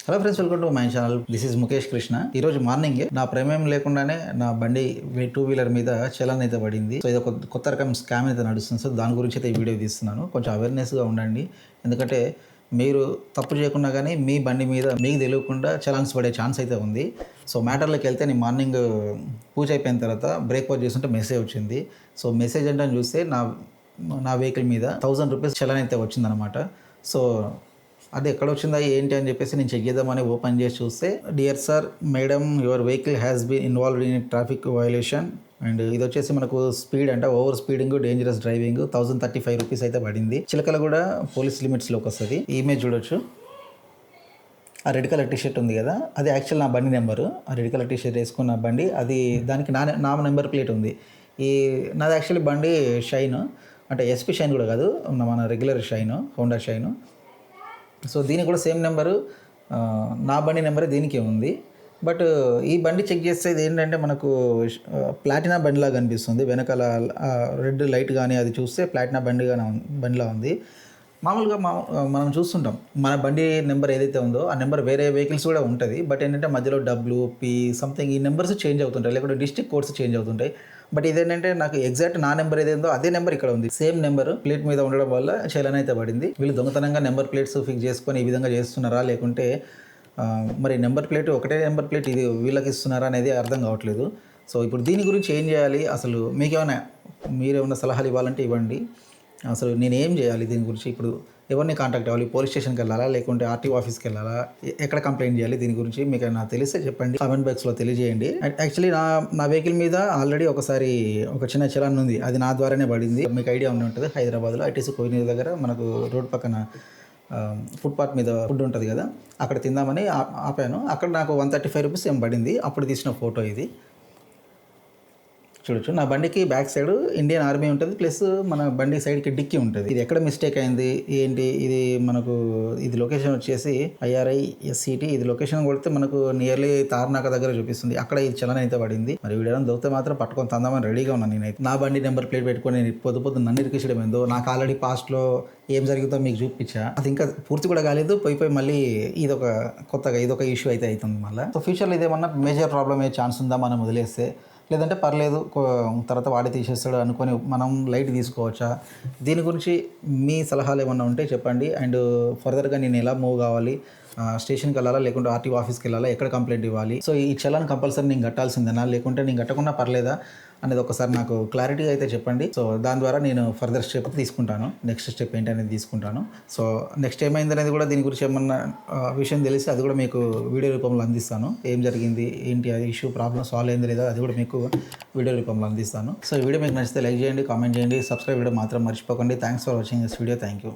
Hello friends, welcome to my channel. This is Mukesh Krishna. ఈ రోజు morning నా ప్రమేయం లేకుండానే నా బండి 2 వీలర్ మీద చలన్ అయితే పడింది. సో ఇది ఒక కొత్త రకం స్కామ్ అయితే నడుస్తుంది. సో దాని గురించి అయితే ఈ వీడియో తీస్తున్నాను. కొంచెం అవేర్నెస్గా ఉండండి. ఎందుకంటే మీరు తప్పు చేయకుండా కానీ మీ బండి మీద మీకు తెలియకుండా చలాన్స్ పడే ఛాన్స్ అయితే ఉంది. సో మ్యాటర్లోకి వెళ్తే నేను మార్నింగ్ పూజ అయిపోయిన తర్వాత బ్రేక్ఫాస్ట్ చేస్తుంటే మెసేజ్ వచ్చింది. సో మెసేజ్ అంటే చూస్తే నా వెహికల్ మీద 1000 రూపీస్ చలన్ అయితే వచ్చిందనమాట. సో అది ఎక్కడ వచ్చిందా ఏంటి అని చెప్పేసి నేను చెక్ చేద్దామని ఓపెన్ చేసి చూస్తే, dear sir, madam, your vehicle has been involved in traffic violation and ఇది వచ్చేసి మనకు స్పీడ్ అంటే over speeding, dangerous driving, 1035 rupees అయితే పడింది. చిలకల కూడా పోలీస్ లిమిట్స్లోకి వస్తుంది. ఈ ఇమేజ్ చూడొచ్చు. ఆ రెడ్ కలర్ టీషర్ట్ ఉంది కదా, అది యాక్చువల్ నా బండి నెంబరు. ఆ రెడ్ కలర్ టీషర్ట్ వేసుకున్న బండి అది, దానికి నా నెంబర్ ప్లేట్ ఉంది. నాది యాక్చువల్లీ బండి షైన్, అంటే ఎస్పీ షైన్ కూడా కాదు, మన regular shine, Honda shine. So దీనికి కూడా సేమ్ నెంబరు, నా బండి నెంబరే దీనికి ఉంది. బట్ ఈ బండి చెక్ చేస్తే ఇది ఏంటంటే మనకు ప్లాటినా బండిలా కనిపిస్తుంది. వెనకాల రెడ్ లైట్ కానీ అది చూస్తే ప్లాటినా బండిలా ఉంది. మామూలుగా మనం చూస్తుంటాం మన బండి నెంబర్ ఏదైతే ఉందో ఆ నెంబర్ వేరే వెహికల్స్ కూడా ఉంటుంది. బట్ ఏంటంటే మధ్యలో డబ్ల్యూపీ సంథింగ్ ఈ నెంబర్స్ చేంజ్ అవుతుంటాయి, లేకపోతే డిస్ట్రిక్ట్ కోడ్స్ చేంజ్ అవుతుంటాయి. బట్ ఇదేంటంటే నాకు ఎగ్జాక్ట్ నా నెంబర్ ఏదైందో అదే నెంబర్ ఇక్కడ ఉంది. సేమ్ నెంబర్ ప్లేట్ మీద ఉండడం వల్ల చలన్ అయితే పడింది. వీళ్ళు దొంగతనంగా నెంబర్ ప్లేట్స్ ఫిక్స్ చేసుకొని ఈ విధంగా చేస్తున్నారా, లేకుంటే మరి నెంబర్ ప్లేట్ ఒకటే నెంబర్ ప్లేట్ ఇది వీళ్ళకి ఇస్తున్నారా అనేది అర్థం కావట్లేదు. సో ఇప్పుడు దీని గురించి ఏం చేయాలి, అసలు మీరేమైనా సలహాలు ఇవ్వాలంటే ఇవ్వండి. అసలు నేను ఏం చేయాలి దీని గురించి? ఇప్పుడు ఎవరిని కాంటాక్ట్ అవ్వాలి? పోలీస్ స్టేషన్కి వెళ్ళాలా, లేకుంటే ఆర్టీఓ ఆఫీస్కి వెళ్ళాలా, ఎక్కడ కంప్లైంట్ చేయాలి? దీని గురించి మీకు నాకు తెలిస్తే చెప్పండి, కామెంట్ బాక్స్లో తెలియజేయండి. యాక్చువల్లీ నా వెహికల్ మీద ఆల్రెడీ ఒకసారి ఒక చిన్న చలాన్ ఉంది, అది నా ద్వారానే పడింది. మీకు ఐడియా ఉండి ఉంటుంది, హైదరాబాద్లో ఐటీసీ కోయినూరు దగ్గర మనకు రోడ్ పక్కన ఫుట్పాత్ మీద ఫుడ్ ఉంటుంది కదా, అక్కడ తిందామని ఆపాను. అక్కడ నాకు 135 రూపీస్ ఏం పడింది. అప్పుడు తీసిన ఫోటో ఇది చూడొచ్చు. నా బండికి బ్యాక్ సైడ్ ఇండియన్ ఆర్మీ ఉంటుంది, ప్లస్ మన బండి సైడ్కి డిక్కీ ఉంటుంది. ఇది ఎక్కడ మిస్టేక్ అయింది ఏంటి, ఇది లొకేషన్ వచ్చేసి IRISCT. ఇది లొకేషన్ కొడితే మనకు నియర్లీ తార్నాక దగ్గర చూపిస్తుంది. అక్కడ ఈ చలన అయితే పడింది. మరి వీడియో దొరికితే మాత్రం పట్టుకొని తందామని రెడీగా ఉన్నాను నేనైతే. నా బండి నెంబర్ ప్లేట్ పెట్టుకొని పొద్దు నన్ను ఇరికించడం ఏందో, నాకు ఆల్రెడీ పాస్ట్లో ఏం జరుగుతుందో మీకు చూపించా. అది ఇంకా పూర్తి కూడా కాలేదు. పోయి మళ్ళీ ఇదొక ఇష్యూ అయితే అవుతుంది మళ్ళీ. సో ఫ్యూచర్లో ఇదేమన్నా మేజర్ ప్రాబ్లం అయ్యే ఛాన్స్ ఉందా మనం వదిలేస్తే, లేదంటే పర్లేదు తర్వాత వాడి తీసేస్తాడు అనుకొని మనం లైట్ తీసుకోవచ్చా? దీని గురించి మీ సలహాలు ఏమన్నా ఉంటే చెప్పండి. అండ్ ఫర్దర్గా నేను ఎలా మూవ్ కావాలి, స్టేషన్కి వెళ్ళాలా, లేకుంటే ఆర్టీఓ ఆఫీస్కి వెళ్ళాలా, ఎక్కడ కంప్లైంట్ ఇవ్వాలి? సో ఈ చలాన్ కంపల్సరీ నేను కట్టాల్సిందేనా, లేకుంటే నేను కట్టకుండా పర్లేదా అనేది ఒకసారి నాకు క్లారిటీ అయితే చెప్పండి. సో దాని ద్వారా నేను ఫర్దర్ స్టెప్ తీసుకుంటాను. నెక్స్ట్ స్టెప్ ఏంటి అనేది తీసుకుంటాను. సో నెక్స్ట్ ఏమైంది అనేది కూడా, దీని గురించి ఏమన్నా విషయం తెలిసి అది కూడా మీకు వీడియో రూపంలో అందిస్తాను. ఏం జరిగింది ఏంటి, అది ఇష్యూ ప్రాబ్లమ్ సాల్వ్ అయింది లేదా, అది కూడా మీకు వీడియో రూపంలో అందిస్తాను. సో ఈ వీడియో మీకు నచ్చితే లైక్ చేయండి, కామెంట్ చేయండి, సబ్స్క్రైబ్ చేయడం మాత్రం మర్చిపోకండి. Thanks for watching this video. Thank you.